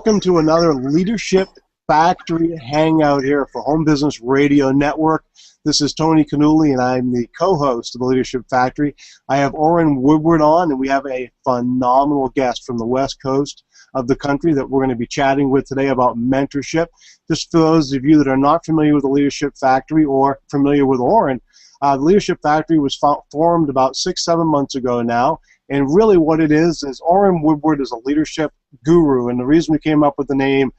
Welcome to another Leadership Factory Hangout here for Home Business Radio Network. This is Tony Canulli, and I'm the co-host of the Leadership Factory. I have Orrin Woodward on, and we have a phenomenal guest from the West Coast of the country that we're going to be chatting with today about mentorship. Just for those of you that are not familiar with the Leadership Factory or familiar with Orrin, the Leadership Factory was formed about 6-7 months ago now. And really what it is Orrin Woodward is a leadership guru. And the reason we came up with the name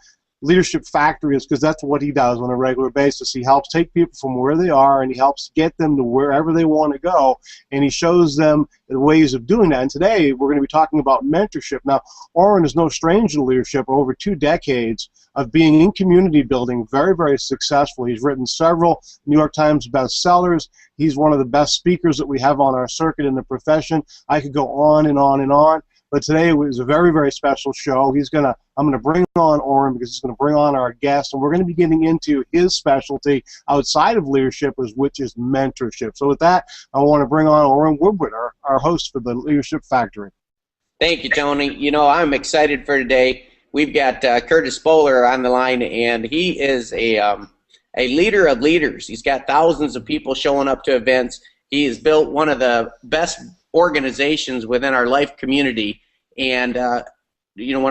Leadership Factory is because that's what he does on a regular basis. He helps take people from where they are and he helps get them to wherever they want to go. And he shows them the ways of doing that. And today we're going to be talking about mentorship. Now, Orrin is no stranger to leadership. Over 2 decades of being in community building, very, very successful. He's written several New York Times bestsellers. He's one of the best speakers that we have on our circuit in the profession. I could go on and on and on. But today was a very, very special show. I'm going to bring on Orrin because he's going to bring on our guest, and we're going to be getting into his specialty outside of leadership, which is mentorship. So with that, I want to bring on Orrin Woodward, our host for the Leadership Factory. Thank you, Tony. You know, I'm excited for today. We've got Curtis Spolar on the line, and he is a leader of leaders. He's got thousands of people showing up to events. He has built one of the best organizations within our life community. And you know,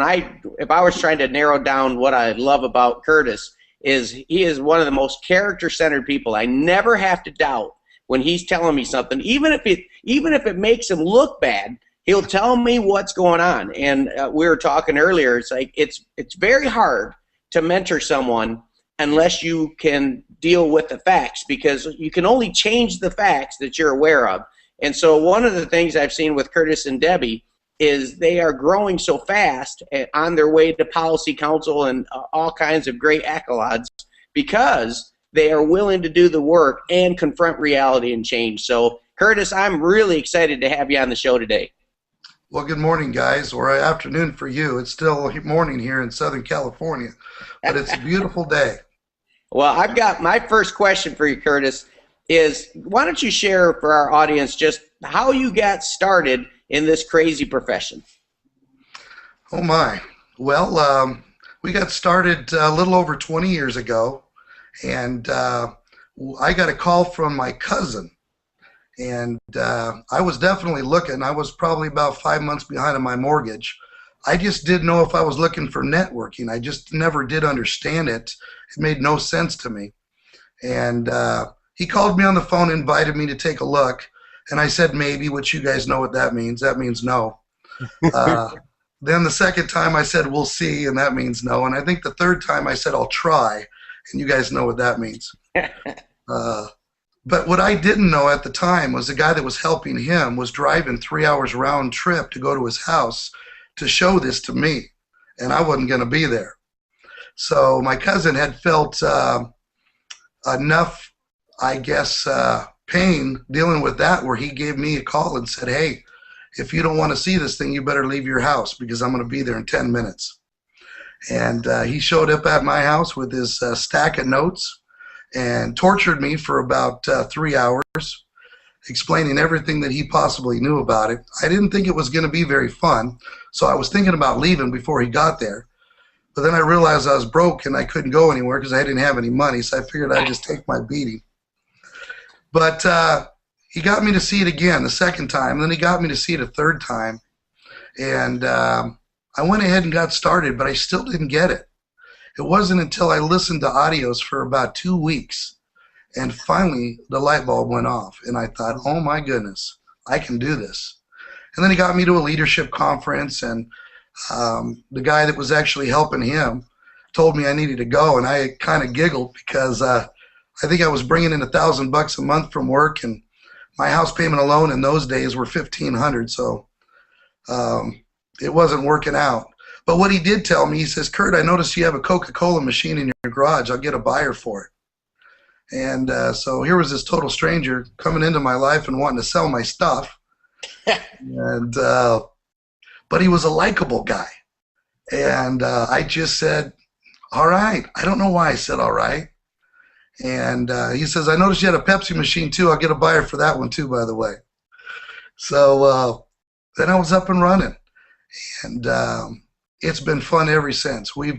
if I was trying to narrow down what I love about Curtis, is he is one of the most character-centered people. I never have to doubt when he's telling me something, even if it makes him look bad. He'll tell me what's going on. And we were talking earlier. It's like it's very hard to mentor someone unless you can deal with the facts, because you can only change the facts that you're aware of. And so one of the things I've seen with Curtis and Debbie is they are growing so fast on their way to policy council and all kinds of great accolades because they are willing to do the work and confront reality and change. So Curtis, I'm really excited to have you on the show today. Well, good morning, guys, or afternoon for you. It's still morning here in Southern California, but it's a beautiful day. Well, I've got my first question for you, Curtis, is why don't you share for our audience just how you got started in this crazy profession? Oh, my. Well, we got started a little over 20 years ago, and I got a call from my cousin. And I was definitely looking. I was probably about 5 months behind on my mortgage. I just didn't know if I was looking for networking. I just never did understand it. It made no sense to me. And he called me on the phone, invited me to take a look. And I said maybe, which you guys know what that means. That means no. Then the second time I said we'll see, and that means no. And I think the third time I said I'll try, and you guys know what that means. But what I didn't know at the time was the guy that was helping him was driving 3 hours round trip to go to his house to show this to me, and I wasn't going to be there. So my cousin had felt enough, I guess, pain dealing with that, where he gave me a call and said, hey, if you don't want to see this thing, you better leave your house because I'm going to be there in 10 minutes. And he showed up at my house with his stack of notes and tortured me for about 3 hours, explaining everything that he possibly knew about it. I didn't think it was going to be very fun, so I was thinking about leaving before he got there. But then I realized I was broke and I couldn't go anywhere because I didn't have any money, so I figured I'd just take my beating. But he got me to see it again the second time, and then he got me to see it a third time. And I went ahead and got started, but I still didn't get it. It wasn't until I listened to audios for about 2 weeks, and finally the light bulb went off, and I thought, oh my goodness, I can do this. And then he got me to a leadership conference, and the guy that was actually helping him told me I needed to go, and I kind of giggled because I think I was bringing in $1,000 a month from work, and my house payment alone in those days were $1,500, so it wasn't working out. But what he did tell me, he says, Kurt, I noticed you have a Coca-Cola machine in your garage. I'll get a buyer for it. And so here was this total stranger coming into my life and wanting to sell my stuff. And but he was a likable guy. And I just said, all right. I don't know why I said all right. And he says, I noticed you had a Pepsi machine too. I'll get a buyer for that one too, by the way. So then I was up and running. And it's been fun ever since. We've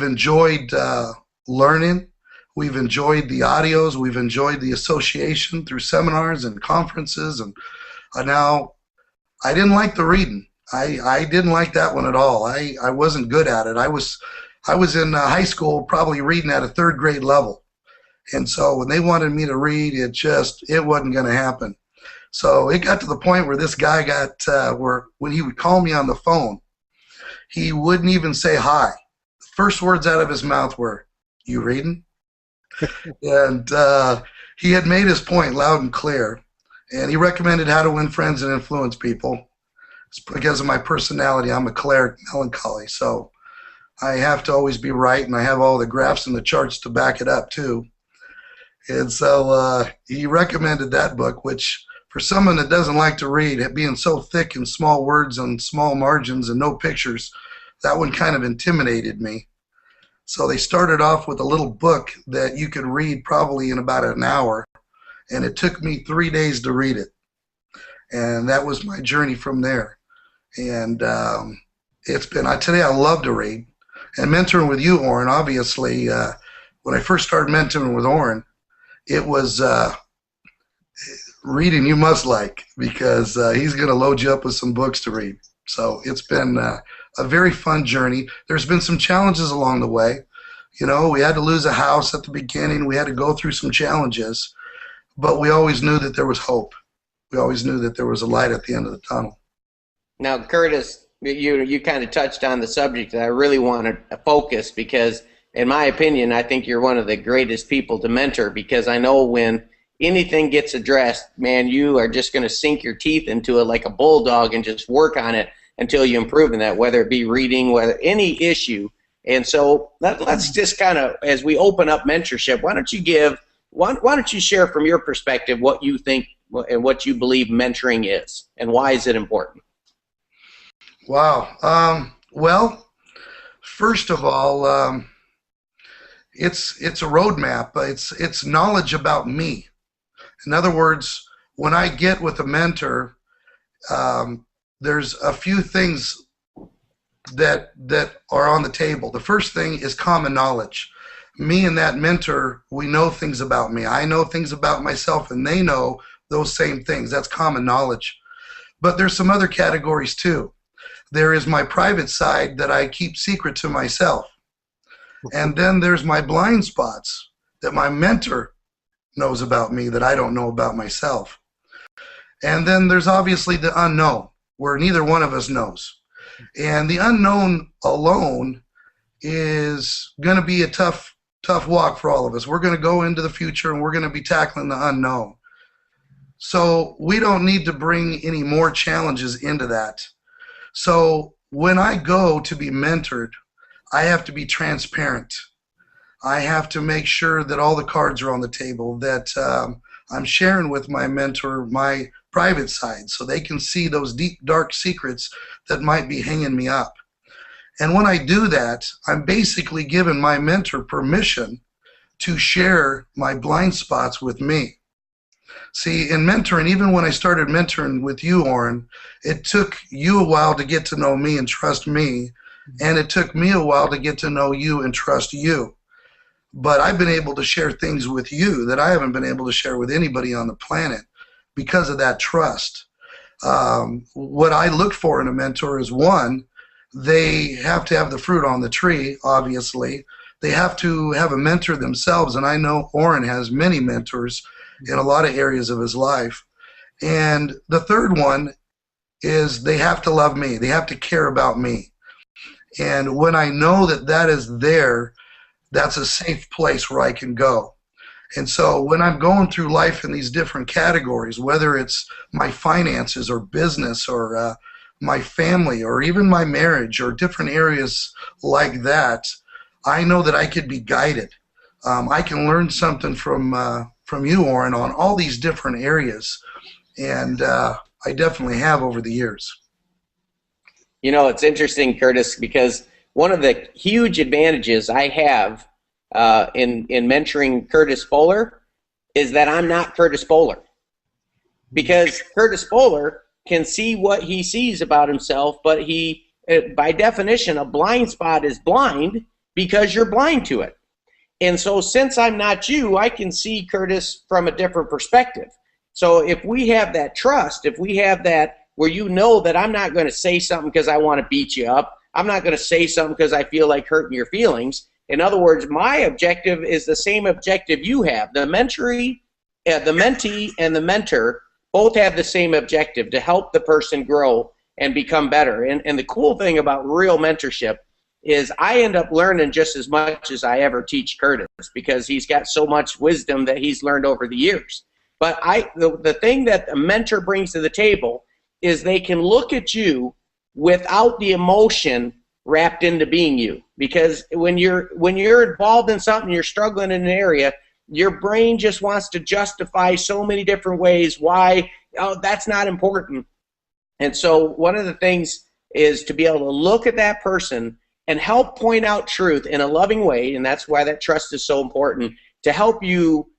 enjoyed learning. We've enjoyed the audios. We've enjoyed the association through seminars and conferences. And now, I didn't like the reading. I didn't like that one at all. I wasn't good at it. I was in high school probably reading at a third grade level. And so when they wanted me to read, it wasn't going to happen. So it got to the point where this guy when he would call me on the phone, he wouldn't even say hi. The first words out of his mouth were, "You reading?" And he had made his point loud and clear. And he recommended How to Win Friends and Influence People. It's because of my personality. I'm a choleric melancholy, so I have to always be right, and I have all the graphs and the charts to back it up too. And so he recommended that book, which for someone that doesn't like to read, it being so thick and small words and small margins and no pictures, that one kind of intimidated me. So they started off with a little book that you could read probably in about an hour, and it took me 3 days to read it. And that was my journey from there. And today I love to read. And mentoring with you, Orrin, obviously, when I first started mentoring with Orrin, it was reading you must like, because he's going to load you up with some books to read. So it's been a very fun journey. There's been some challenges along the way. You know, we had to lose a house at the beginning. We had to go through some challenges, but we always knew that there was hope. We always knew that there was a light at the end of the tunnel. Now, Curtis, you kind of touched on the subject that I really want to focus, because in my opinion, I think you're one of the greatest people to mentor, because I know when anything gets addressed, man, you are just going to sink your teeth into it like a bulldog and just work on it until you improve in that, whether it be reading, whether any issue. And so let's just kind of, as we open up mentorship, why don't you share from your perspective what you think and what you believe mentoring is, and why is it important? Wow. Well, first of all, it's a roadmap. It's knowledge about me. In other words, when I get with a mentor, there's a few things that are on the table. The first thing is common knowledge. Me and that mentor, we know things about me. I know things about myself, and they know those same things. That's common knowledge. But there's some other categories too. There is my private side that I keep secret to myself. And then there's my blind spots that my mentor knows about me that I don't know about myself. And then there's obviously the unknown, where neither one of us knows. And the unknown alone is going to be a tough walk for all of us. We're going to go into the future, and we're going to be tackling the unknown. So we don't need to bring any more challenges into that. So when I go to be mentored, I have to be transparent. I have to make sure that all the cards are on the table, that I'm sharing with my mentor my private side, so they can see those deep, dark secrets that might be hanging me up. And when I do that, I'm basically giving my mentor permission to share my blind spots with me. See, in mentoring, even when I started mentoring with you, Orrin, it took you a while to get to know me and trust me, and it took me a while to get to know you and trust you. But I've been able to share things with you that I haven't been able to share with anybody on the planet because of that trust. What I look for in a mentor is, one, they have to have the fruit on the tree, obviously. They have to have a mentor themselves, and I know Orrin has many mentors in a lot of areas of his life. And the third one is they have to love me. They have to care about me. And when I know that that is there, that's a safe place where I can go. And so when I'm going through life in these different categories, whether it's my finances or business or my family or even my marriage or different areas like that, I know that I could be guided. I can learn something from you, Orrin, on all these different areas. And I definitely have over the years. You know, it's interesting, Curtis, because one of the huge advantages I have in mentoring Curtis Spolar is that I'm not Curtis Spolar. Because Curtis Spolar can see what he sees about himself, but he by definition, a blind spot is blind because you're blind to it. And so since I'm not you, I can see Curtis from a different perspective. So if we have that trust, if we have that where you know that I'm not going to say something because I want to beat you up, I'm not going to say something because I feel like hurting your feelings. In other words, my objective is the same objective you have. The mentee and the mentor both have the same objective, to help the person grow and become better. And the cool thing about real mentorship is I end up learning just as much as I ever teach Curtis, because he's got so much wisdom that he's learned over the years. But the thing that a mentor brings to the table is they can look at you without the emotion wrapped into being you. Because when you're involved in something, you're struggling in an area, your brain just wants to justify so many different ways why, oh, that's not important. And so one of the things is to be able to look at that person and help point out truth in a loving way, and that's why that trust is so important, to help you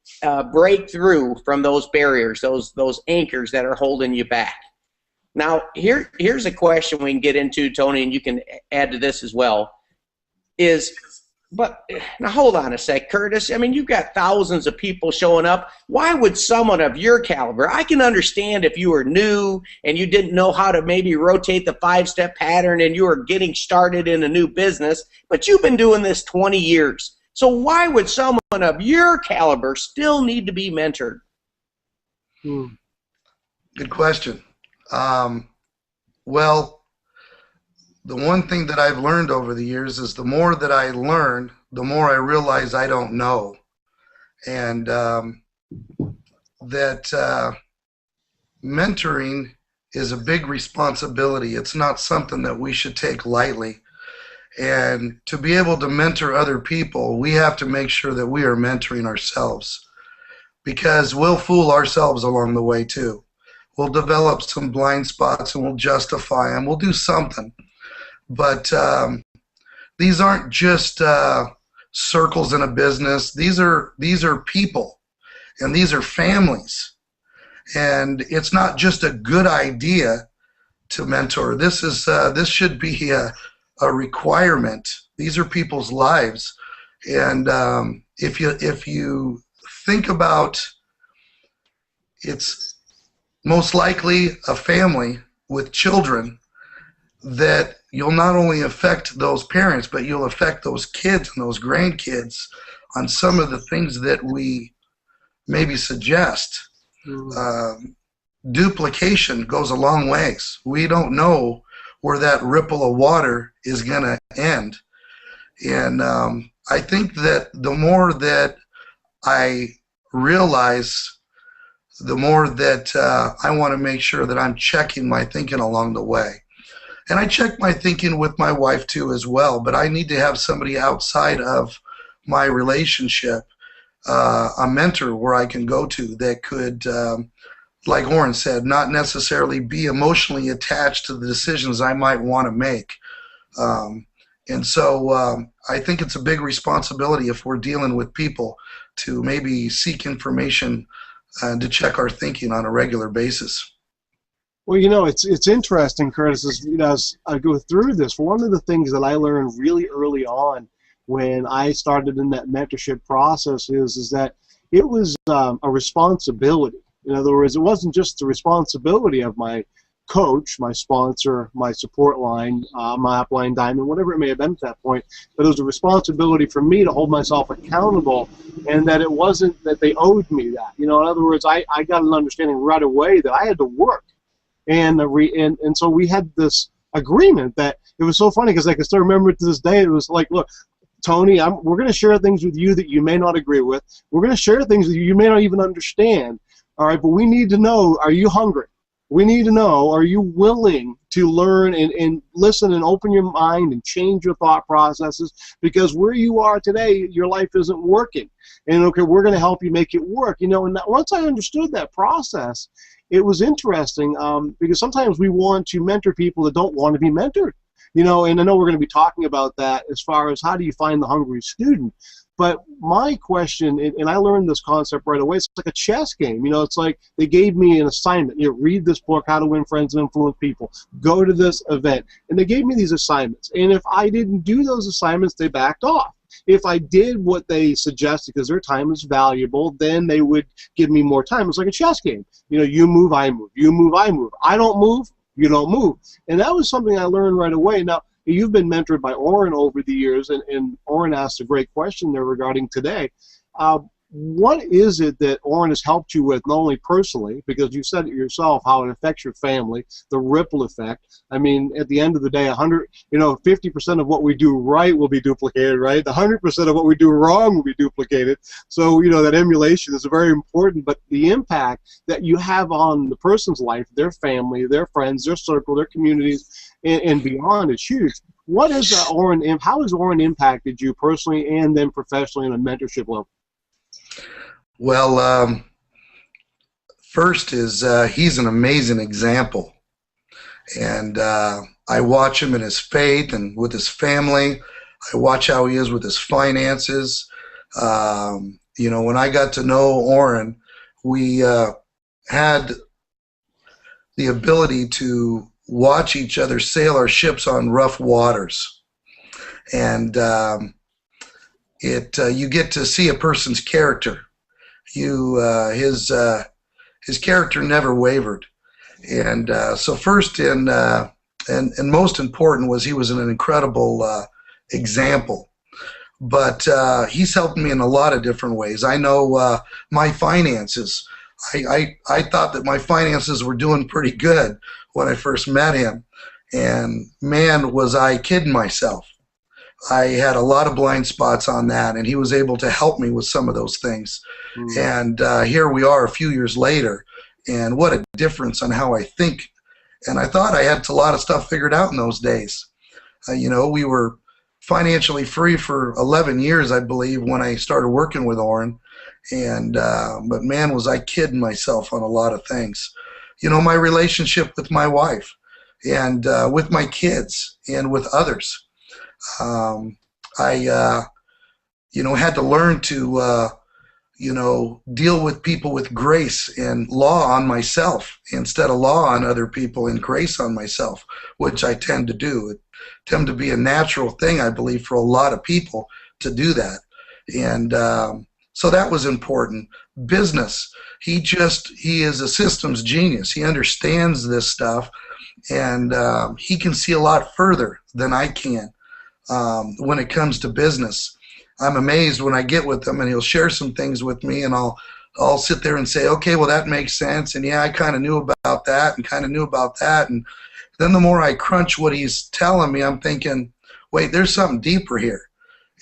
break through from those barriers, those anchors that are holding you back. Now, here's a question we can get into, Tony, and you can add to this as well, but now hold on a sec, Curtis. I mean, you've got thousands of people showing up. Why would someone of your caliber, I can understand if you were new and you didn't know how to maybe rotate the 5-step pattern and you were getting started in a new business, but you've been doing this 20 years. So why would someone of your caliber still need to be mentored? Good question. Well, the one thing that I've learned over the years is the more that I learn, the more I realize I don't know. And that mentoring is a big responsibility. It's not something that we should take lightly. And to be able to mentor other people, we have to make sure that we are mentoring ourselves, because we'll fool ourselves along the way too. We'll develop some blind spots and we'll justify them. We'll do something. But these aren't just circles in a business. These are people, and these are families. And it's not just a good idea to mentor. This should be a requirement. These are people's lives. And if you think about, it's most likely a family with children, that you'll not only affect those parents, but you'll affect those kids and those grandkids on some of the things that we maybe suggest. Duplication goes a long ways. We don't know where that ripple of water is going to end. And I think that the more that I realize, the more that I want to make sure that I'm checking my thinking along the way. And I check my thinking with my wife too as well, but I need to have somebody outside of my relationship, a mentor where I can go to that could, like Orrin said, not necessarily be emotionally attached to the decisions I might want to make. And so I think it's a big responsibility if we're dealing with people to maybe seek information and to check our thinking on a regular basis. Well, you know, it's interesting, Curtis, as I go through this, one of the things that I learned really early on when I started in that mentorship process is that it was a responsibility. In other words, it wasn't just the responsibility of my coach, my sponsor, my support line, my upline diamond, whatever it may have been at that point, but it was a responsibility for me to hold myself accountable, and that it wasn't that they owed me that. You know, in other words, I got an understanding right away that I had to work. And so we had this agreement that it was so funny because I can still remember it to this day. It was like, look, Tony, we're going to share things with you that you may not agree with. We're going to share things that you may not even understand. All right, but we need to know, are you hungry? We need to know, are you willing to learn and listen and open your mind and change your thought processes? Because where you are today, your life isn't working. And okay, we're going to help you make it work. You know, and once I understood that process, it was interesting because sometimes we want to mentor people that don't want to be mentored. You know, and I know we're going to be talking about that as far as how do you find the hungry student. But my question, and I learned this concept right away, it's like a chess game. You know, it's like they gave me an assignment. You know, read this book, How to Win Friends and Influence People. Go to this event. And they gave me these assignments. And if I didn't do those assignments, they backed off. If I did what they suggested, because their time is valuable, then they would give me more time. It's like a chess game. You know, you move, I move. You move, I move. I don't move, you don't move. And that was something I learned right away. Now, you've been mentored by Orrin over the years, and Orrin asked a great question there regarding today. What is it that Orrin has helped you with, not only personally, because you said it yourself, how it affects your family, the ripple effect. I mean, at the end of the day, 50% of what we do right will be duplicated, right? The 100% of what we do wrong will be duplicated. So, you know, that emulation is very important, but the impact that you have on the person's life, their family, their friends, their circle, their communities, and beyond is huge. What is Orrin? How has Orrin impacted you personally and then professionally on a mentorship level? Well, first is he's an amazing example, and I watch him in his faith and with his family. I watch how he is with his finances. You know, when I got to know Orrin, we had the ability to watch each other sail our ships on rough waters, and you get to see a person's character. His character never wavered, and so first and most important was he was an incredible example. But he's helped me in a lot of different ways. I know my finances. I thought that my finances were doing pretty good when I first met him, and man, was I kidding myself. I had a lot of blind spots on that, and he was able to help me with some of those things. And here we are a few years later, and what a difference on how I think. And I thought I had a lot of stuff figured out in those days. You know, we were financially free for 11 years, I believe, when I started working with Orrin. And but man, was I kidding myself on a lot of things. You know, my relationship with my wife, and with my kids, and with others. I had to learn to deal with people with grace and law on myself instead of law on other people and grace on myself, which I tend to do. It tend to be a natural thing, I believe, for a lot of people to do that. And so that was important. Business. He is a systems genius. He understands this stuff, and he can see a lot further than I can when it comes to business. I'm amazed when I get with him, and he'll share some things with me, and I'll sit there and say, okay, well, that makes sense, and yeah, I kind of knew about that, and kind of knew about that, and then the more I crunch what he's telling me, I'm thinking, wait, there's something deeper here.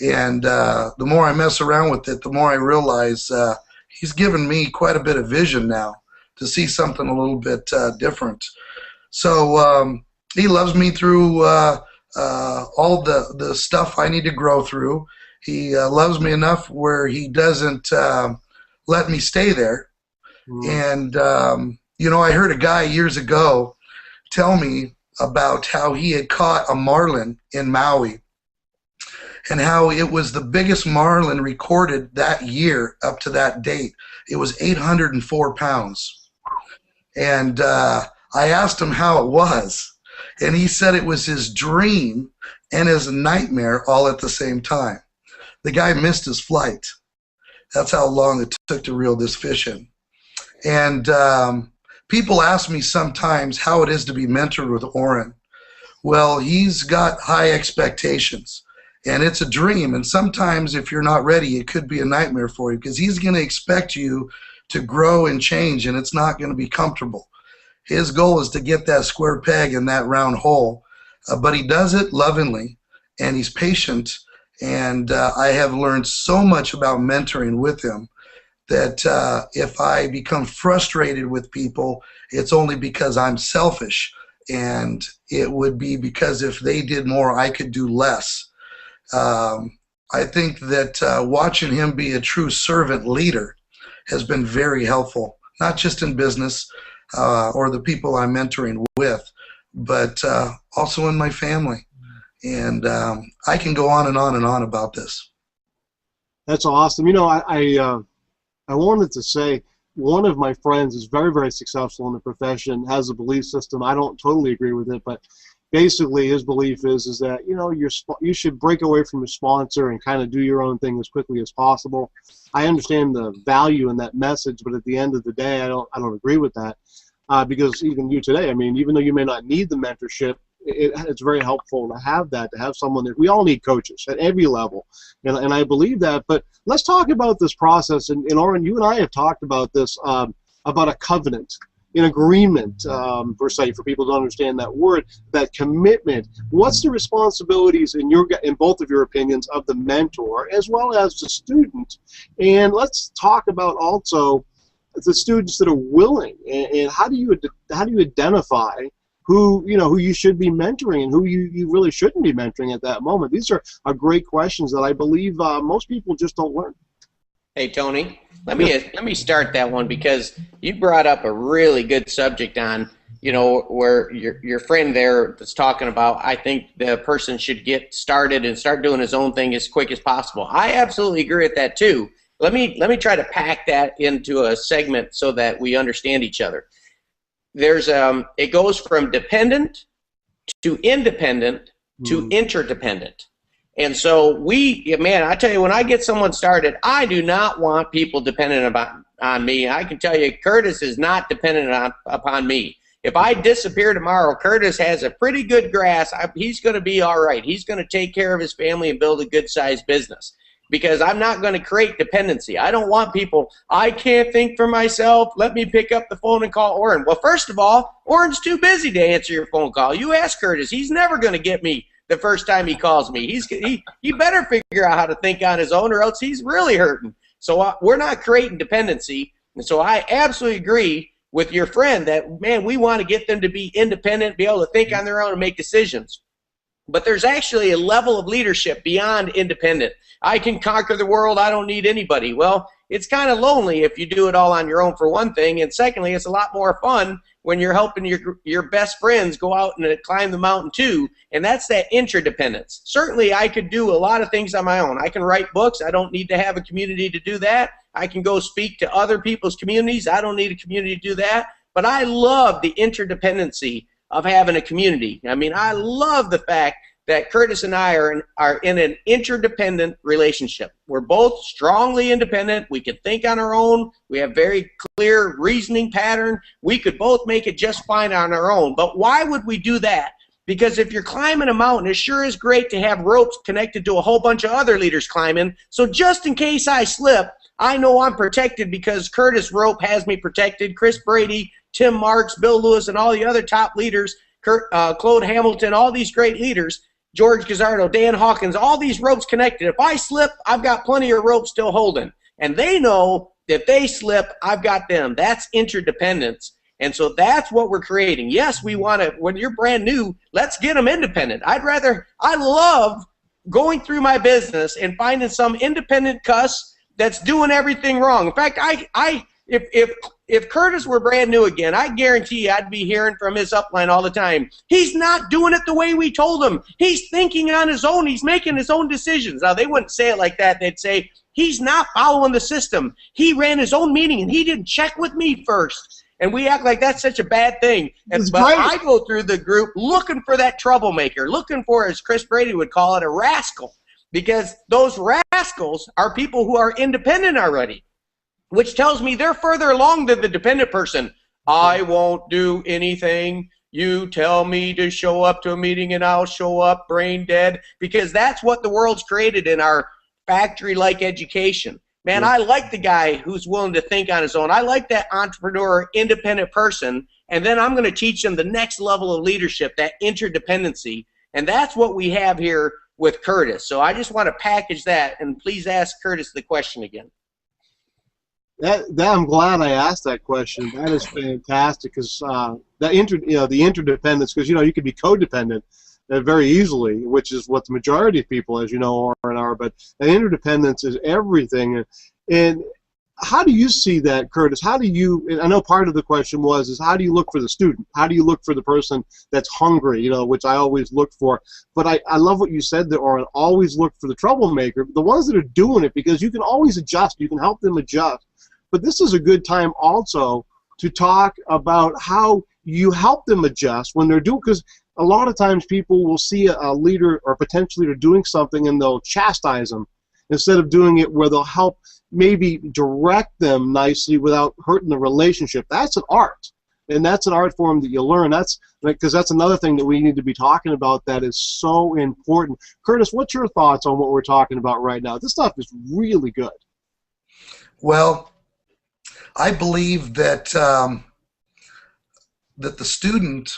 And the more I mess around with it, the more I realize he's given me quite a bit of vision now to see something a little bit different. So he loves me through all the stuff I need to grow through. He loves me enough where he doesn't let me stay there. And, I heard a guy years ago tell me about how he had caught a marlin in Maui, and how it was the biggest marlin recorded that year up to that date. It was 804 pounds. And I asked him how it was, and he said it was his dream and his nightmare all at the same time. The guy missed his flight. That's how long it took to reel this fish in. And people ask me sometimes how it is to be mentored with Orrin. Well, he's got high expectations, and it's a dream. And sometimes if you're not ready, it could be a nightmare for you, because he's going to expect you to grow and change, and it's not going to be comfortable. His goal is to get that square peg in that round hole, but he does it lovingly, and he's patient. And I have learned so much about mentoring with him that if I become frustrated with people, it's only because I'm selfish, and it would be because if they did more, I could do less. I think that watching him be a true servant leader has been very helpful, not just in business or the people I'm mentoring with, but also in my family. And I can go on and on and on about this. That's awesome. You know, I wanted to say one of my friends is very, very successful in the profession, has a belief system. I don't totally agree with it, but basically his belief is that, you know, you should break away from your sponsor and kind of do your own thing as quickly as possible. I understand the value in that message, but at the end of the day, I don't agree with that, because even you today, I mean, even though you may not need the mentorship, it's very helpful to have that, to have someone that we all need coaches at every level, and I believe that. But let's talk about this process. And Orrin, you and I have talked about this, about a covenant, an agreement, per se, for people to understand that word, that commitment. What's the responsibilities in both of your opinions of the mentor as well as the student? And let's talk about also the students that are willing, and how do you identify who you should be mentoring and who you really shouldn't be mentoring at that moment? These are great questions that I believe most people just don't learn. Hey Tony, let me start that one, because you brought up a really good subject on, you know, where your friend there that's talking about, I think the person should get started and start doing his own thing as quick as possible. I absolutely agree with that too. Let me try to pack that into a segment so that we understand each other. There's it goes from dependent to independent to interdependent. And so man, I tell you, when I get someone started, I do not want people dependent on me. I can tell you, Curtis is not dependent upon me. If I disappear tomorrow, Curtis has a pretty good grasp. He's going to be all right. He's going to take care of his family and build a good-sized business, because I'm not going to create dependency. I don't want people, I can't think for myself, let me pick up the phone and call Orrin. Well, first of all, Orrin's too busy to answer your phone call. You ask Curtis, he's never going to get me the first time he calls me. He better figure out how to think on his own, or else he's really hurting. So we're not creating dependency. And so I absolutely agree with your friend that, man, we want to get them to be independent, be able to think on their own and make decisions. But there's actually a level of leadership beyond independent. I can conquer the world, I don't need anybody. Well, it's kind of lonely if you do it all on your own, for one thing, and secondly, it's a lot more fun when you're helping your best friends go out and climb the mountain too, and that's that interdependence. Certainly, I could do a lot of things on my own. I can write books. I don't need to have a community to do that. I can go speak to other people's communities. I don't need a community to do that. But I love the interdependency of having a community. I mean, I love the fact that Curtis and I are in an interdependent relationship. We're both strongly independent. We can think on our own. We have very clear reasoning pattern. We could both make it just fine on our own. But why would we do that? Because if you're climbing a mountain, it sure is great to have ropes connected to a whole bunch of other leaders climbing. So just in case I slip, I know I'm protected because Curtis' rope has me protected. Chris Brady, Tim Marks, Bill Lewis, and all the other top leaders, Claude Hamilton, all these great leaders, George Gazzardo, Dan Hawkins, all these ropes connected. If I slip, I've got plenty of ropes still holding. And they know that if they slip, I've got them. That's interdependence. And so that's what we're creating. Yes, we want to, when you're brand new, let's get them independent. I love going through my business and finding some independent cuss that's doing everything wrong. In fact, if Curtis were brand new again, I guarantee you I'd be hearing from his upline all the time, he's not doing it the way we told him. He's thinking on his own. He's making his own decisions. Now, they wouldn't say it like that. They'd say, he's not following the system. He ran his own meeting, and he didn't check with me first. And we act like that's such a bad thing. But I go through the group looking for that troublemaker, looking for, as Chris Brady would call it, a rascal. Because those rascals are people who are independent already, which tells me they're further along than the dependent person. I won't do anything. You tell me to show up to a meeting and I'll show up brain dead, because that's what the world's created in our factory-like education. Man, I like the guy who's willing to think on his own. I like that entrepreneur, independent person, and then I'm going to teach them the next level of leadership, that interdependency, and that's what we have here with Curtis. So I just want to package that, and please ask Curtis the question again. That I'm glad I asked that question. That is fantastic, because the interdependence, because you could be codependent very easily, which is what the majority of people, as you know, are. But that interdependence is everything. And how do you see that, Curtis? How do you, and I know part of the question was, is how do you look for the student? How do you look for the person that's hungry, you know, which I always look for. But I love what you said there, Orrin. Always look for the troublemaker, the ones that are doing it, because you can always adjust. You can help them adjust. But this is a good time also to talk about how you help them adjust when they're doing, because a lot of times people will see a leader or potentially they're doing something and they'll chastise them instead of doing it where they'll help maybe direct them nicely without hurting the relationship. That's an art, and that's an art form that you learn. That's because that's another thing that we need to be talking about that is so important. Curtis, what's your thoughts on what we're talking about right now? This stuff is really good. Well, I believe that that the student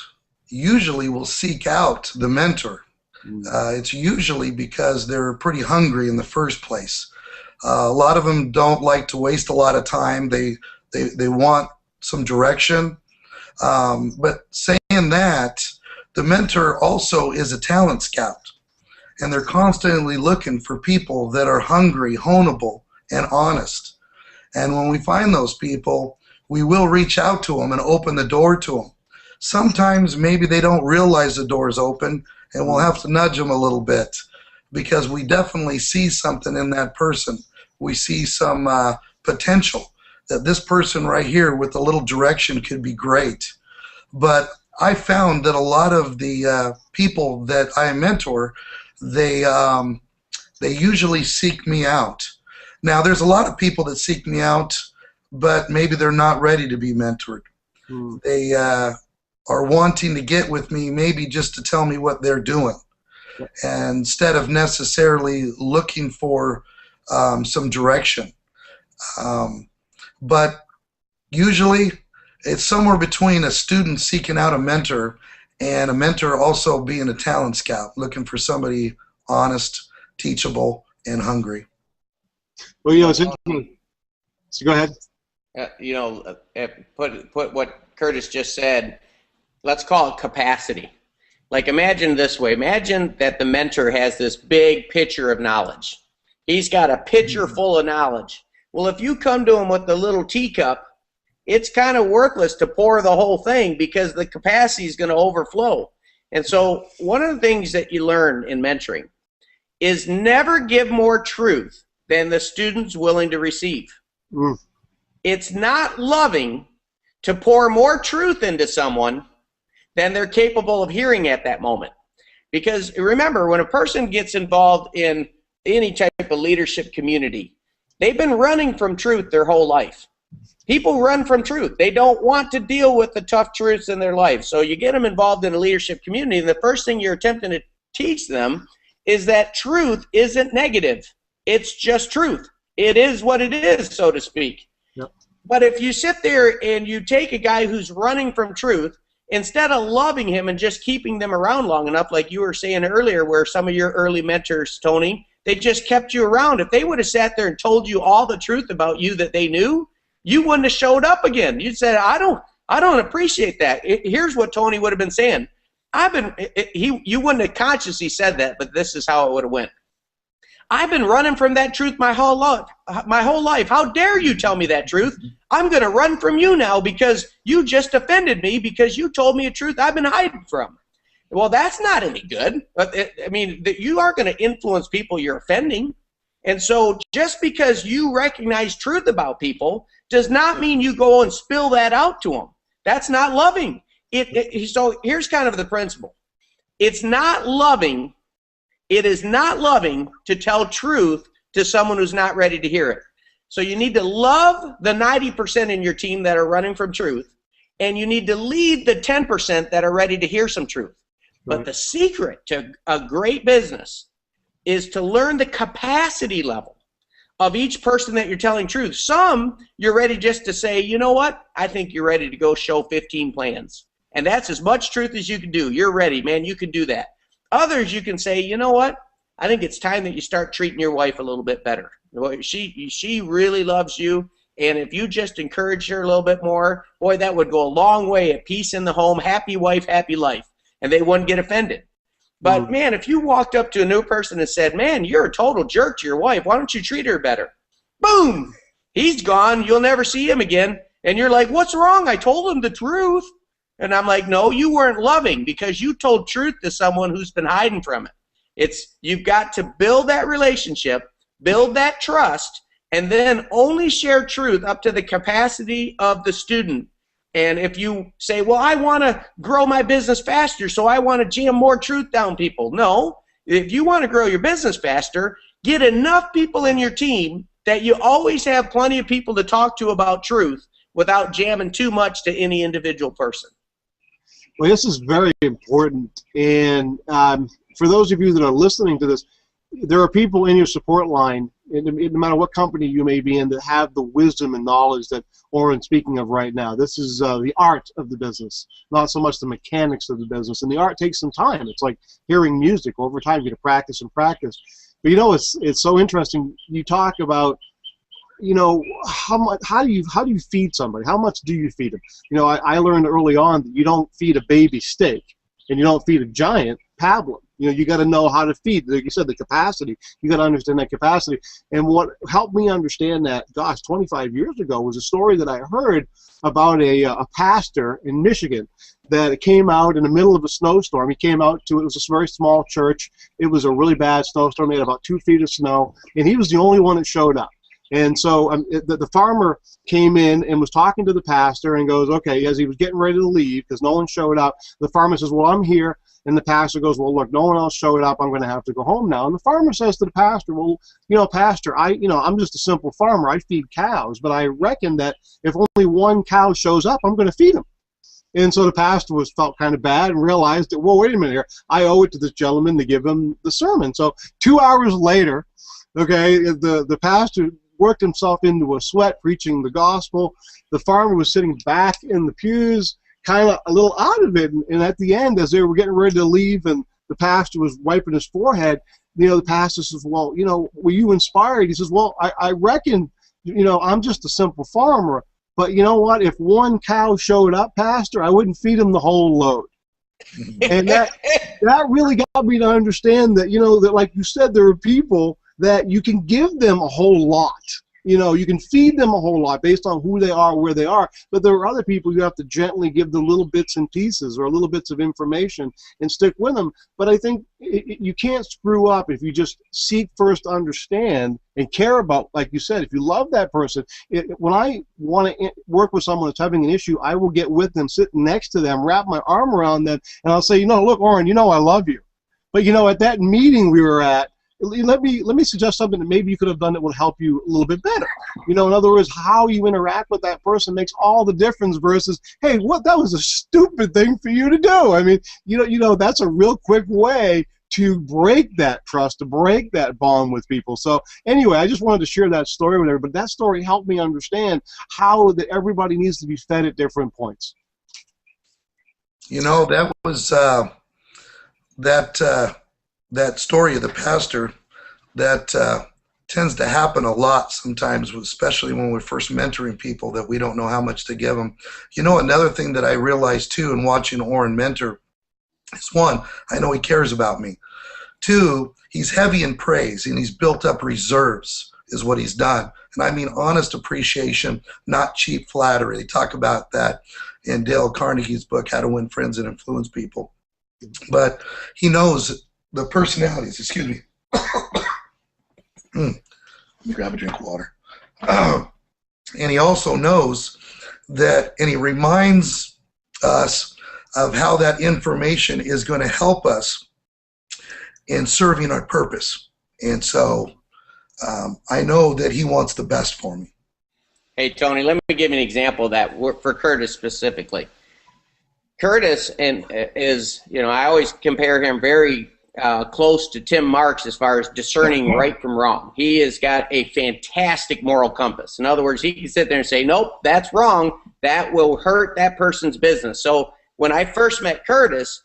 usually will seek out the mentor. It's usually because they're pretty hungry in the first place. A lot of them don't like to waste a lot of time. They want some direction. But saying that, the mentor also is a talent scout, and they're constantly looking for people that are hungry, honeable, and honest. And when we find those people, we will reach out to them and open the door to them. Sometimes maybe they don't realize the door is open, and we'll have to nudge them a little bit because we definitely see something in that person. We see some potential that this person right here with a little direction could be great. But I found that a lot of the people that I mentor, they usually seek me out. Now, there's a lot of people that seek me out, but maybe they're not ready to be mentored. They are wanting to get with me maybe just to tell me what they're doing, instead of necessarily looking for some direction. But usually it's somewhere between a student seeking out a mentor and a mentor also being a talent scout, looking for somebody honest, teachable, and hungry. Well, you know, it's interesting. So go ahead. You know, put what Curtis just said, let's call it capacity. Like, imagine this way. Imagine that the mentor has this big pitcher of knowledge. He's got a pitcher full of knowledge. Well, if you come to him with the little teacup, it's kind of worthless to pour the whole thing because the capacity is going to overflow. And so one of the things that you learn in mentoring is never give more truth than the student's willing to receive. It's not loving to pour more truth into someone than they're capable of hearing at that moment. Because remember, when a person gets involved in any type of leadership community, they've been running from truth their whole life. People run from truth. They don't want to deal with the tough truths in their life. So you get them involved in a leadership community, and the first thing you're attempting to teach them is that truth isn't negative. It's just truth. It is what it is, so to speak. Yep. But if you sit there and you take a guy who's running from truth, instead of loving him and just keeping them around long enough, like you were saying earlier, where some of your early mentors, Tony, they just kept you around. If they would have sat there and told you all the truth about you that they knew, you wouldn't have showed up again. You'd said, I don't appreciate that. Here's what Tony would have been saying. You wouldn't have consciously said that, but this is how it would have went. I've been running from that truth my whole life. How dare you tell me that truth? I'm going to run from you now because you just offended me because you told me a truth I've been hiding from. Well, that's not any good. I mean, you are going to influence people you're offending. And so just because you recognize truth about people does not mean you go and spill that out to them. That's not loving. So here's kind of the principle. It's not loving. It is not loving to tell truth to someone who's not ready to hear it. So you need to love the 90% in your team that are running from truth, and you need to lead the 10% that are ready to hear some truth. Right. But the secret to a great business is to learn the capacity level of each person that you're telling truth. Some, you're ready just to say, you know what? I think you're ready to go show 15 plans. And that's as much truth as you can do. You're ready, man. You can do that. Others, you can say, you know what? I think it's time that you start treating your wife a little bit better. She really loves you, and if you just encourage her a little bit more, boy, that would go a long way at peace in the home, happy wife, happy life, and they wouldn't get offended. But, man, if you walked up to a new person and said, man, you're a total jerk to your wife, why don't you treat her better? Boom! He's gone. You'll never see him again. And you're like, what's wrong? I told him the truth. And I'm like, no, you weren't loving because you told truth to someone who's been hiding from it. You've got to build that relationship, build that trust, and then only share truth up to the capacity of the student. And if you say, well, I want to grow my business faster, so I want to jam more truth down people. No, if you want to grow your business faster, get enough people in your team that you always have plenty of people to talk to about truth without jamming too much to any individual person. Well, this is very important. And for those of you that are listening to this, there are people in your support line, no matter what company you may be in, that have the wisdom and knowledge that Orrin's speaking of right now. This is the art of the business, not so much the mechanics of the business. And the art takes some time. It's like hearing music. Over time, you got to practice and practice. But you know, it's so interesting. You talk about, you know, how do you feed somebody? How much do you feed them? You know, I learned early on that you don't feed a baby steak, and you don't feed a giant pablum. You know, you got to know how to feed. Like you said, the capacity. You got to understand that capacity. And what helped me understand that, gosh, 25 years ago, was a story that I heard about a pastor in Michigan that came out in the middle of a snowstorm. He came out to, it was a very small church. It was a really bad snowstorm. They had about 2 feet of snow, and he was the only one that showed up. And so the farmer came in and was talking to the pastor and goes, okay, as he was getting ready to leave because no one showed up, the farmer says, well, I'm here. And the pastor goes, well, look, no one else showed up. I'm going to have to go home now. And the farmer says to the pastor, well, you know, pastor, I'm just a simple farmer. I feed cows, but I reckon that if only one cow shows up, I'm going to feed him. And so the pastor felt kind of bad and realized that, well, wait a minute here. I owe it to this gentleman to give him the sermon. So 2 hours later, okay, the pastor worked himself into a sweat preaching the gospel. The farmer was sitting back in the pews, kind of a little out of it. And at the end, as they were getting ready to leave and the pastor was wiping his forehead, you know, the pastor says, well, you know, were you inspired? He says, well, I reckon, you know, I'm just a simple farmer. But you know what? If one cow showed up, pastor, I wouldn't feed him the whole load. And that really got me to understand that, you know, that like you said, there are people that you can give them a whole lot. You know, you can feed them a whole lot based on who they are, where they are. But there are other people you have to gently give the little bits and pieces or little bits of information and stick with them. But I think you can't screw up if you just seek first to understand and care about, like you said, if you love that person. When I want to work with someone that's having an issue, I will get with them, sit next to them, wrap my arm around them, and I'll say, you know, look, Orrin, you know I love you. But, you know, at that meeting we were at, let me suggest something that maybe you could have done that would help you a little bit better. You know, in other words, how you interact with that person makes all the difference versus, hey, that was a stupid thing for you to do. I mean, you know, that's a real quick way to break that trust, to break that bond with people. So anyway, I just wanted to share that story with everybody. But that story helped me understand how that everybody needs to be fed at different points. You know, that was that story of the pastor that tends to happen a lot sometimes, especially when we're first mentoring people that we don't know how much to give them. You know, another thing that I realized too in watching Orrin mentor is, one, I know he cares about me. Two, he's heavy in praise and he's built up reserves is what he's done. And I mean honest appreciation, not cheap flattery. They talk about that in Dale Carnegie's book, How to Win Friends and Influence People. But he knows the personalities, excuse me. Let me grab a drink of water. And he also knows that, and he reminds us of how that information is going to help us in serving our purpose. And so I know that he wants the best for me. Hey, Tony, let me give you an example of that for Curtis specifically. Curtis is, you know, I always compare him very close to Tim Marks as far as discerning right from wrong. He has got a fantastic moral compass. In other words, he can sit there and say, nope, that's wrong. That will hurt that person's business. So when I first met Curtis,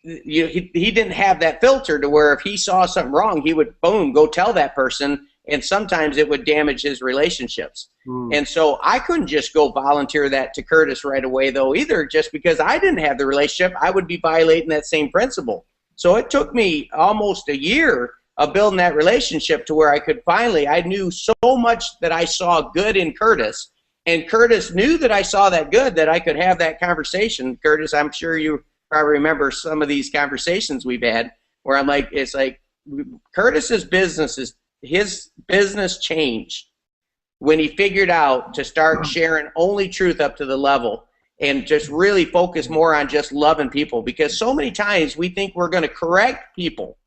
he didn't have that filter to where if he saw something wrong, he would, boom, go tell that person, and sometimes it would damage his relationships. And so I couldn't just go volunteer that to Curtis right away, though, either, just because I didn't have the relationship. I would be violating that same principle. So it took me almost a year of building that relationship to where I could finally, I knew so much that I saw good in Curtis, and Curtis knew that I saw that good, that I could have that conversation. Curtis, I'm sure you probably remember some of these conversations we've had where I'm like, it's like Curtis's business his business changed when he figured out to start sharing only truth up to the level and just really focus more on just loving people. Because so many times we think we're going to correct people.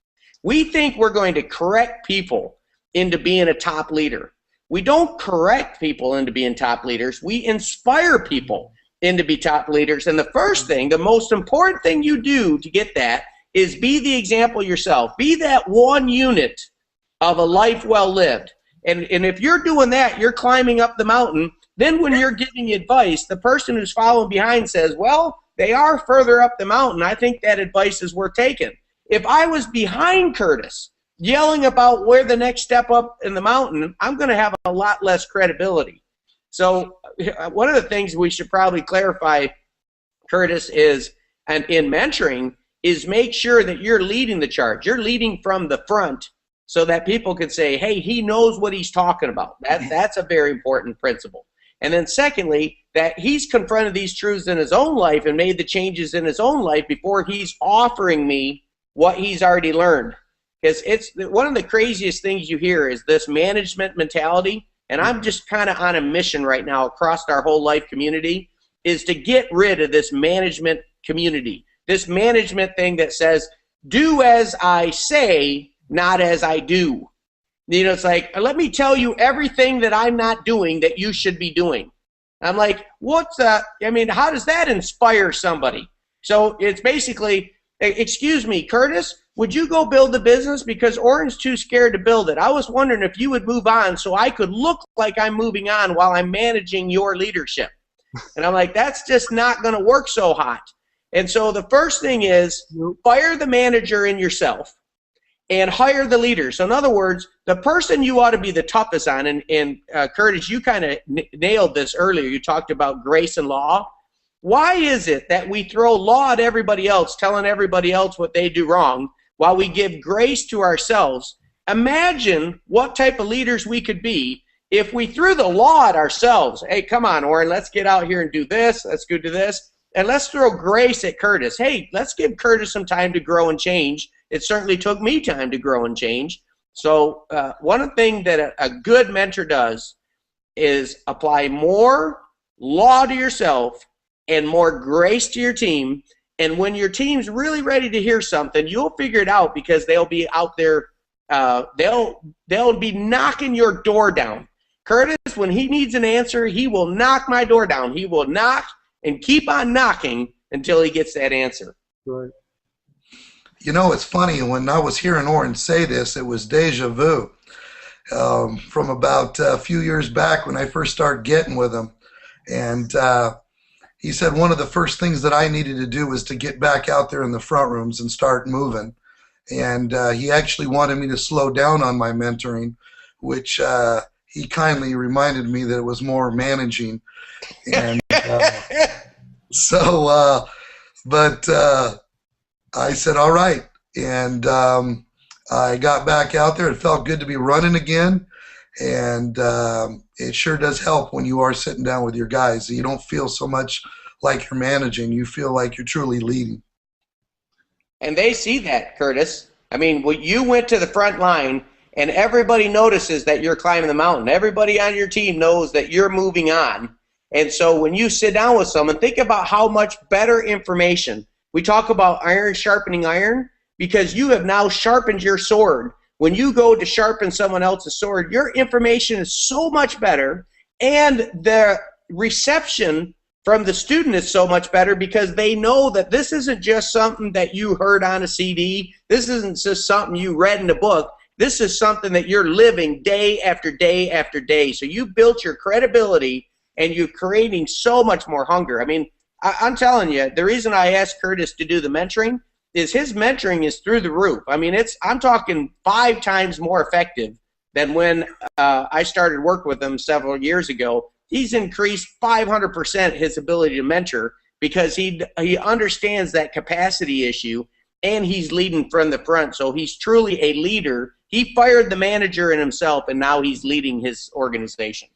We think we're going to correct people into being a top leader. We don't correct people into being top leaders. We inspire people into be top leaders. And the first thing, the most important thing you do to get that is be the example yourself. Be that one unit of a life well lived. And if you're doing that, you're climbing up the mountain. Then when you're giving advice, the person who's following behind says, well, they are further up the mountain. I think that advice is worth taking. If I was behind Curtis yelling about where the next step up in the mountain, I'm going to have a lot less credibility. So one of the things we should probably clarify, Curtis, is, and in mentoring, is make sure that you're leading the charge. You're leading from the front so that people can say, hey, he knows what he's talking about. That's a very important principle. And then secondly, that he's confronted these truths in his own life and made the changes in his own life before he's offering me what he's already learned. Because it's one of the craziest things you hear is this management mentality, and I'm just kind of on a mission right now across our whole life community, is to get rid of this management community, this management thing that says, do as I say, not as I do. You know, it's like, let me tell you everything that I'm not doing that you should be doing. I'm like, what's that? I mean, how does that inspire somebody? So it's basically, excuse me, Curtis, would you go build the business? Because Orrin's too scared to build it. I was wondering if you would move on so I could look like I'm moving on while I'm managing your leadership. And I'm like, that's just not going to work so hot. And so the first thing is fire the manager in yourself and hire the leader. So in other words, the person you ought to be the toughest on, and Curtis, you kind of nailed this earlier. You talked about grace and law. Why is it that we throw law at everybody else, telling everybody else what they do wrong, while we give grace to ourselves? Imagine what type of leaders we could be if we threw the law at ourselves. Hey, come on, Orrin, let's get out here and do this. Let's go do this. And let's throw grace at Curtis. Hey, let's give Curtis some time to grow and change. It certainly took me time to grow and change. So one thing that a good mentor does is apply more law to yourself and more grace to your team. And when your team's really ready to hear something, you'll figure it out because they'll be out there. They'll be knocking your door down. Curtis, when he needs an answer, he will knock my door down. He will knock and keep on knocking until he gets that answer. Right. You know, it's funny, when I was hearing Orrin say this, it was deja vu from about a few years back when I first started getting with him. And he said one of the first things that I needed to do was to get back out there in the front rooms and start moving. And he actually wanted me to slow down on my mentoring, which he kindly reminded me that it was more managing. And but I said, all right. And I got back out there. It felt good to be running again. And it sure does help when you are sitting down with your guys. You don't feel so much like you're managing. You feel like you're truly leading. And they see that, Curtis. I mean, when you went to the front line and everybody notices that you're climbing the mountain. Everybody on your team knows that you're moving on. And so when you sit down with someone, think about how much better information. We talk about iron sharpening iron because you have now sharpened your sword. When you go to sharpen someone else's sword, your information is so much better, and the reception from the student is so much better because they know that this isn't just something that you heard on a CD. This isn't just something you read in a book. This is something that you're living day after day after day. So you built your credibility, and you're creating so much more hunger. I mean, I'm telling you, the reason I asked Curtis to do the mentoring is his mentoring is through the roof. I mean, I'm talking 5 times more effective than when I started work with him several years ago. He's increased 500% his ability to mentor because he understands that capacity issue, and he's leading from the front. So he's truly a leader. He fired the manager in himself, and now he's leading his organization.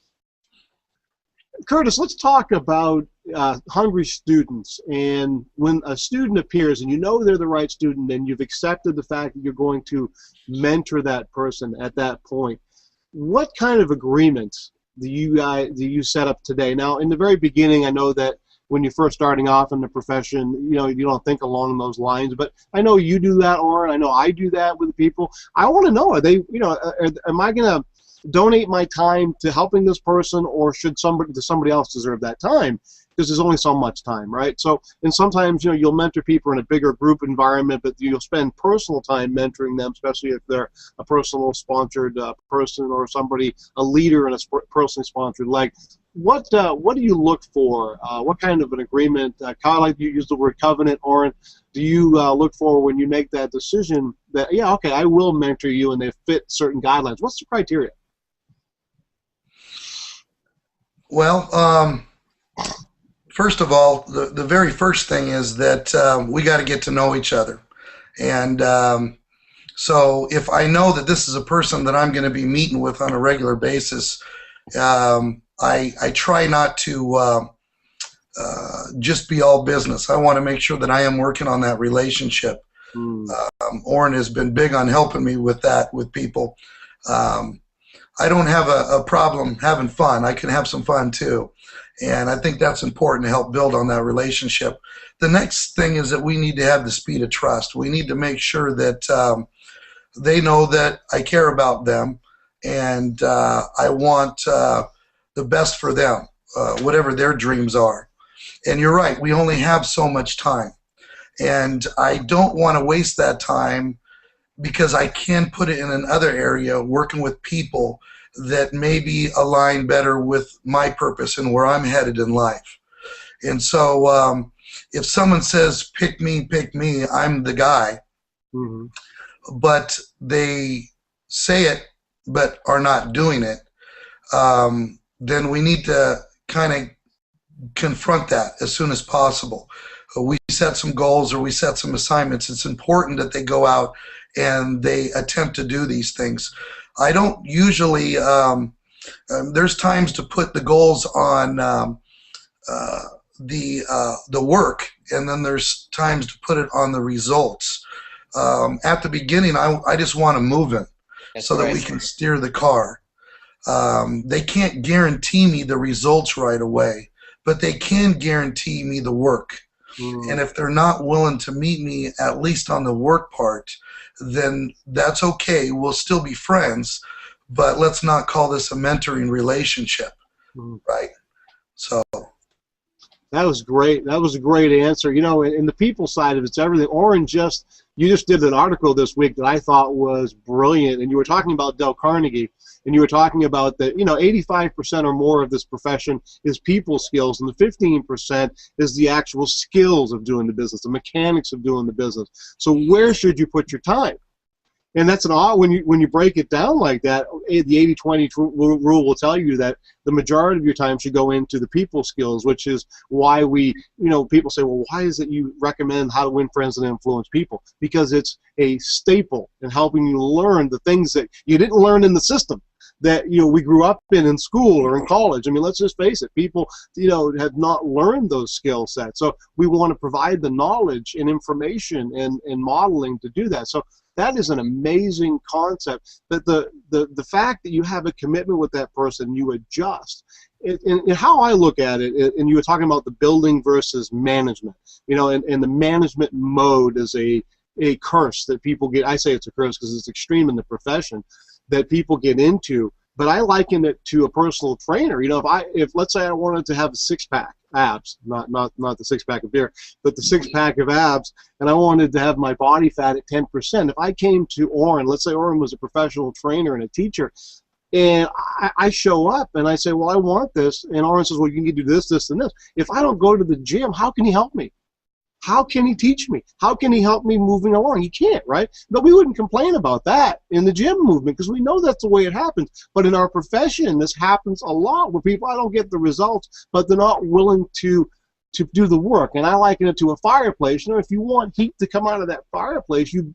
Curtis, let's talk about hungry students. And when a student appears and you know they're the right student and you've accepted the fact that you're going to mentor that person at that point, what kind of agreements do you set up today? Now, in the very beginning, I know that when you're first starting off in the profession, you don't think along those lines, but I know you do that, Orrin. I know I do that with people. I want to know, are they, am I going to donate my time to helping this person, or does somebody else deserve that time? Because there's only so much time, right? So, and sometimes, you'll mentor people in a bigger group environment, but you'll spend personal time mentoring them, especially if they're a personal sponsored person or somebody, a leader in a personally sponsored leg. What do you look for? What kind of an agreement? Kyle, like you use the word covenant, Orrin. Do you look for when you make that decision that, yeah, okay, I will mentor you, and they fit certain guidelines? What's the criteria? Well, first of all, the very first thing is that we got to get to know each other. And so if I know that this is a person that I'm going to be meeting with on a regular basis, I try not to just be all business. I want to make sure that I am working on that relationship. Orrin has been big on helping me with that with people. I don't have a problem having fun. I can have some fun too. And I think that's important to help build on that relationship. The next thing is that we need to have the speed of trust. We need to make sure that they know that I care about them, and I want the best for them, whatever their dreams are. And you're right, we only have so much time. And I don't want to waste that time, because I can put it in another area working with people that maybe align better with my purpose and where I'm headed in life. And so if someone says, pick me, I'm the guy, but they say it but are not doing it, then we need to kind of confront that as soon as possible. We set some goals, or we set some assignments. It's important that they go out and they attempt to do these things. I don't usually, there's times to put the goals on the work, and then there's times to put it on the results. At the beginning, I just want to move it so that we can steer the car. They can't guarantee me the results right away, but they can guarantee me the work. And if they're not willing to meet me, at least on the work part, then that's okay. We'll still be friends, but let's not call this a mentoring relationship, right? So that was great. That was a great answer. In the people side of it's everything. Orrin, you just did an article this week that I thought was brilliant, and you were talking about Dale Carnegie, and you were talking about that 85% or more of this profession is people skills, and the 15% is the actual skills of doing the business, the mechanics of doing the business. So where should you put your time? And that's an odd, when you break it down like that, the 80-20 rule will tell you that the majority of your time should go into the people skills, which is why people say, well, why is it you recommend How to Win Friends and Influence People? Because it's a staple in helping you learn the things that you didn't learn in the system that we grew up in school or in college. I mean, let's just face it, people have not learned those skill sets. So we want to provide the knowledge and information and modeling to do that. So that is an amazing concept, that the fact that you have a commitment with that person, you adjust. And how I look at it, and you were talking about the building versus management, and the management mode is a curse that people get. I say it's a curse because it's extreme in the profession that people get into. But I liken it to a personal trainer. If let's say I wanted to have a six-pack abs, not the six-pack of beer, but the six-pack of abs, and I wanted to have my body fat at 10%. If I came to Orrin, let's say Orrin was a professional trainer and a teacher, and I show up and I say, well, I want this, and Orrin says, well, you need to do this, this, and this. If I don't go to the gym, how can he help me? How can he teach me? How can he help me moving along? He can't, right? But we wouldn't complain about that in the gym movement because we know that's the way it happens. But in our profession, this happens a lot where people, I don't get the results, but they're not willing to to do the work. And I liken it to a fireplace. You know, if you want heat to come out of that fireplace, you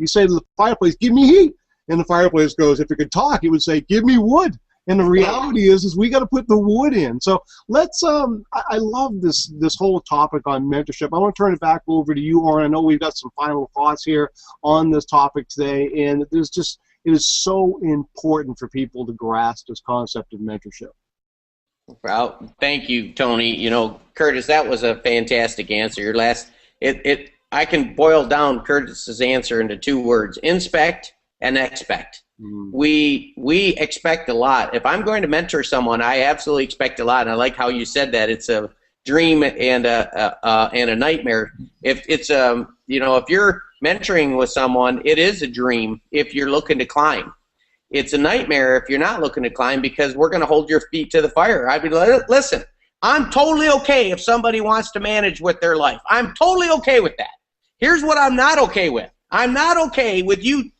say to the fireplace, give me heat. And the fireplace goes, if it could talk, it would say, give me wood. And the reality is we got to put the wood in. So let's, I love this whole topic on mentorship. I want to turn it back over to you, Orrin. I know we've got some final thoughts here on this topic today, and it is so important for people to grasp this concept of mentorship. Well, thank you, Tony. You know, Curtis, that was a fantastic answer. Your last, I can boil down Curtis's answer into 2 words: inspect and expect. We expect a lot. If I'm going to mentor someone, I absolutely expect a lot. And I like how you said that. It's a dream and a nightmare. If it's if you're mentoring with someone, it is a dream if you're looking to climb. It's a nightmare if you're not looking to climb, because we're going to hold your feet to the fire. I mean, listen, I'm totally okay if somebody wants to manage with their life. I'm totally okay with that. Here's what I'm not okay with. I'm not okay with you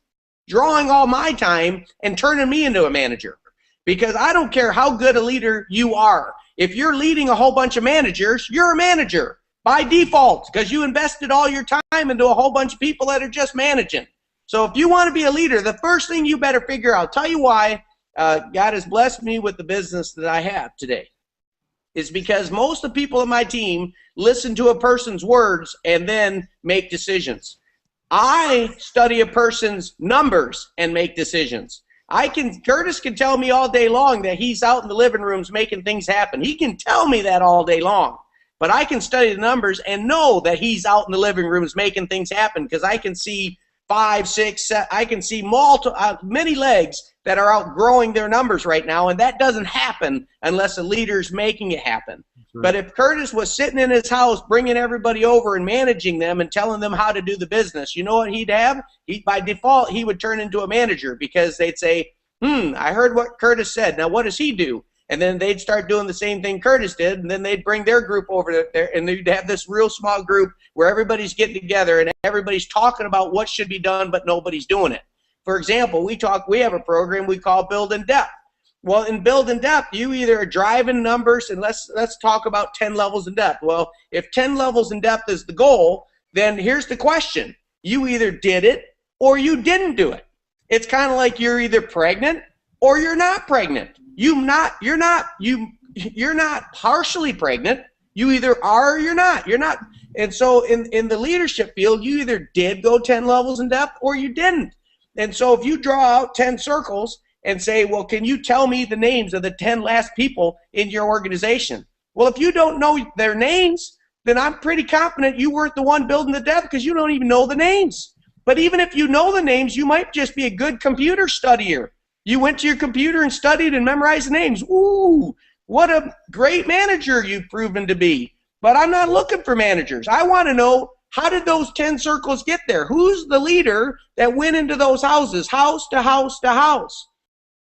drawing all my time and turning me into a manager, because I don't care how good a leader you are. If you're leading a whole bunch of managers, you're a manager by default, because you invested all your time into a whole bunch of people that are just managing. So if you want to be a leader, the first thing you better figure out, tell you why God has blessed me with the business that I have today, is because most of the people in my team listen to a person's words and then make decisions. I study a person's numbers and make decisions. Curtis can tell me all day long that he's out in the living rooms making things happen. He can tell me that all day long. But I can study the numbers and know that he's out in the living rooms making things happen, because I can see 5, 6, 7, I can see many legs that are outgrowing their numbers right now, and that doesn't happen unless a leader's making it happen. Sure. But if Curtis was sitting in his house bringing everybody over and managing them and telling them how to do the business, you know what he'd have? By default, he would turn into a manager, because they'd say, I heard what Curtis said. Now what does he do? And then they'd start doing the same thing Curtis did, and then they'd bring their group over there, and they'd have this real small group where everybody's getting together and everybody's talking about what should be done, but nobody's doing it. For example, we have a program we call Build in Depth. Well, in Build in Depth, you either are driving numbers, and let's talk about 10 levels in depth. Well, if 10 levels in depth is the goal, then here's the question. You either did it or you didn't do it. It's kind of like you're either pregnant or you're not pregnant. You're not partially pregnant. You either are or you're not. You're not. And so in the leadership field, you either did go 10 levels in depth or you didn't. And so if you draw out 10 circles and say, well, can you tell me the names of the 10 last people in your organization? Well, if you don't know their names, then I'm pretty confident you weren't the one building the depth, because you don't even know the names. But even if you know the names, you might just be a good computer studier. You went to your computer and studied and memorized the names. Ooh, what a great manager you've proven to be. But I'm not looking for managers. I want to know, how did those 10 circles get there? Who's the leader that went into those houses, house to house to house?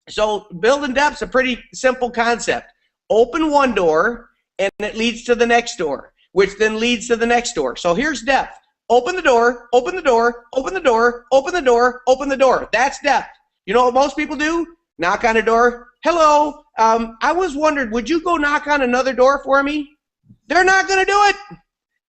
So Build in Depth's a pretty simple concept. Open one door, and it leads to the next door, which then leads to the next door. So here's depth. Open the door, open the door, open the door, open the door, open the door. That's depth. You know what most people do? Knock on a door. Hello, I was wondering, would you go knock on another door for me? They're not going to do it,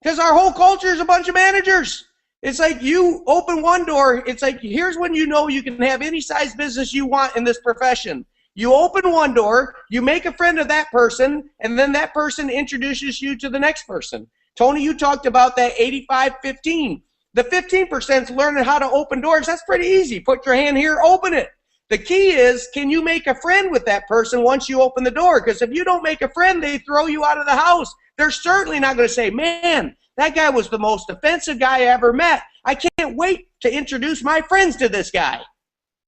because our whole culture is a bunch of managers. It's like you open one door. It's like, here's when you know you can have any size business you want in this profession. You open one door, you make a friend of that person, and then that person introduces you to the next person. Tony, you talked about that 85-15. The 15% is learning how to open doors. That's pretty easy. Put your hand here, open it. The key is, can you make a friend with that person once you open the door? Because if you don't make a friend, they throw you out of the house. They're certainly not going to say, man, that guy was the most offensive guy I ever met. I can't wait to introduce my friends to this guy.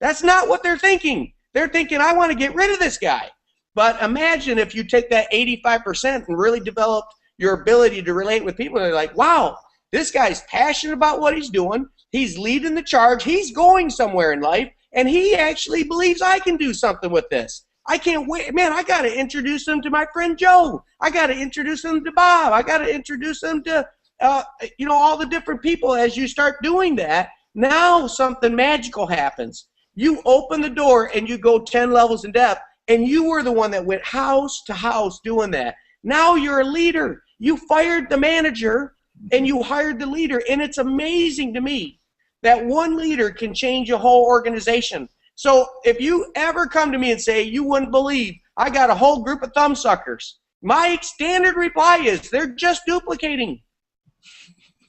That's not what they're thinking. They're thinking, I want to get rid of this guy. But imagine if you take that 85% and really develop your ability to relate with people. They're like, wow, this guy's passionate about what he's doing. He's leading the charge. He's going somewhere in life. And he actually believes I can do something with this. I can't wait. Man, I got to introduce him to my friend Joe. I got to introduce him to Bob. I got to introduce him to, all the different people. As you start doing that, now something magical happens. You open the door and you go 10 levels in depth, and you were the one that went house to house doing that. Now you're a leader. You fired the manager and you hired the leader. And it's amazing to me that one leader can change a whole organization. So if you ever come to me and say, you wouldn't believe, I got a whole group of thumbsuckers, my standard reply is, they're just duplicating.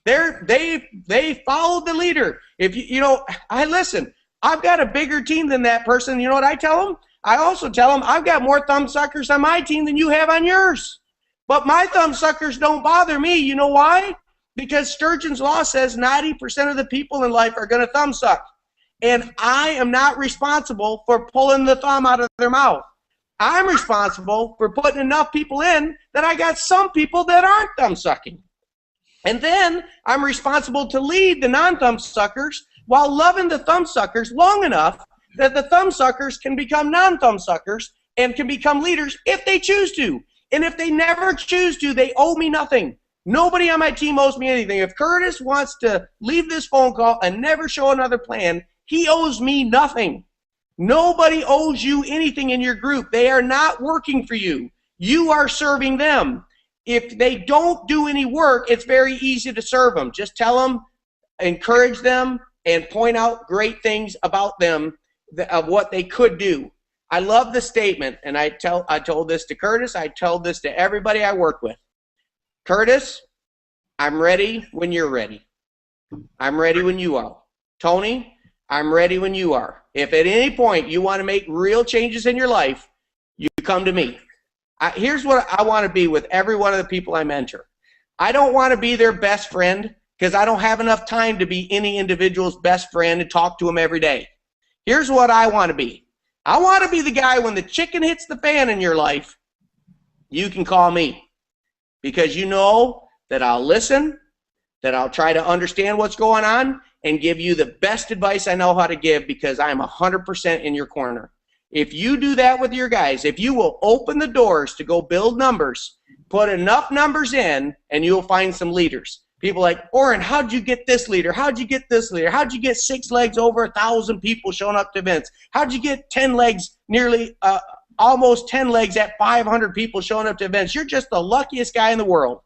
They followed the leader. If I listen, I've got a bigger team than that person. You know what I tell them? I also tell them, I've got more thumbsuckers on my team than you have on yours. But my thumbsuckers don't bother me. You know why? Because Sturgeon's law says 90% of the people in life are going to thumbsuck. And I am not responsible for pulling the thumb out of their mouth. I'm responsible for putting enough people in that I got some people that aren't thumbsucking. And then I'm responsible to lead the non-thumbsuckers while loving the thumbsuckers long enough that the thumbsuckers can become non-thumbsuckers and can become leaders if they choose to. And if they never choose to, they owe me nothing. Nobody on my team owes me anything. If Curtis wants to leave this phone call and never show another plan, he owes me nothing. Nobody owes you anything in your group. They are not working for you. You are serving them. If they don't do any work, it's very easy to serve them. Just tell them, encourage them, and point out great things about them of what they could do. I love the statement, and I told this to Curtis. I told this to everybody I work with. Curtis, I'm ready when you're ready. I'm ready when you are. Tony, I'm ready when you are. If at any point you want to make real changes in your life, you come to me. Here's what I want to be with every one of the people I mentor. I don't want to be their best friend because I don't have enough time to be any individual's best friend and talk to them every day. Here's what I want to be. I want to be the guy when the chicken hits the fan in your life, you can call me. Because you know that I'll listen, that I'll try to understand what's going on, and give you the best advice I know how to give because I'm 100% in your corner. If you do that with your guys, if you will open the doors to go build numbers, put enough numbers in, and you'll find some leaders. People like, Orrin, how'd you get this leader? How'd you get this leader? How'd you get 6 legs over 1,000 people showing up to events? How'd you get 10 legs, nearly almost 10 legs at 500 people showing up to events? You're just the luckiest guy in the world.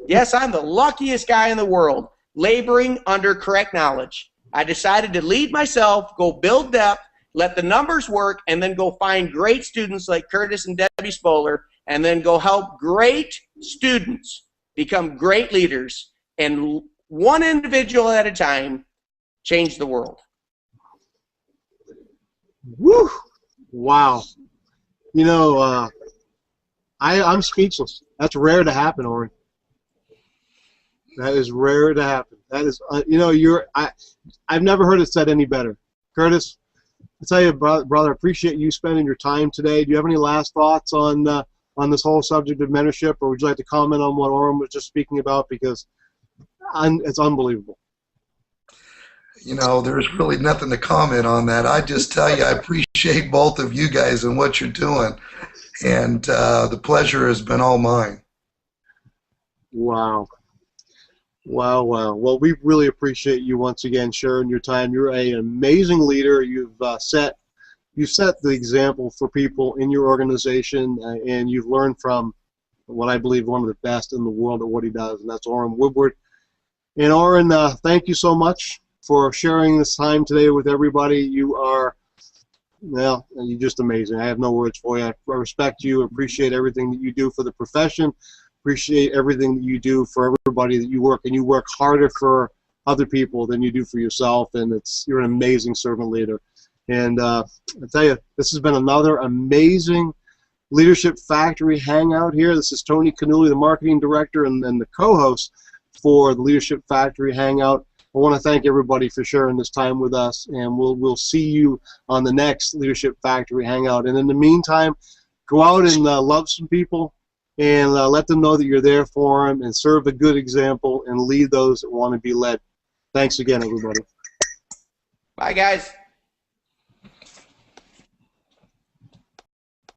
Yes, I'm the luckiest guy in the world, laboring under correct knowledge. I decided to lead myself, go build depth, let the numbers work, and then go find great students like Curtis and Debbie Spolar, and then go help great students become great leaders, and one individual at a time, change the world. Woo! Wow. You know, I'm speechless. That's rare to happen, Orrin. That is rare to happen. That is, you know, I've never heard it said any better. Curtis, I tell you, brother, appreciate you spending your time today. Do you have any last thoughts on this whole subject of mentorship, or would you like to comment on what Orrin was just speaking about? Because it's unbelievable. You know, there's really nothing to comment on that. I just tell you, I appreciate both of you guys and what you're doing, and the pleasure has been all mine. Wow. Wow, wow. Well, we really appreciate you once again sharing your time. You're an amazing leader. You've set the example for people in your organization, and you've learned from what I believe one of the best in the world at what he does, and that's Orrin Woodward. And Orrin, thank you so much for sharing this time today with everybody. You are, well, you're just amazing. I have no words for you. I respect you, appreciate everything that you do for the profession, appreciate everything that you do for everybody that you work, and you work harder for other people than you do for yourself, and you're an amazing servant leader. And I tell you, this has been another amazing Leadership Factory hangout here. This is Tony Canulli, the marketing director and the co-host for the Leadership Factory hangout. I want to thank everybody for sharing this time with us, and we'll see you on the next Leadership Factory hangout. And in the meantime, go out and love some people, and let them know that you're there for them, and serve a good example, and lead those that want to be led. Thanks again, everybody. Bye, guys.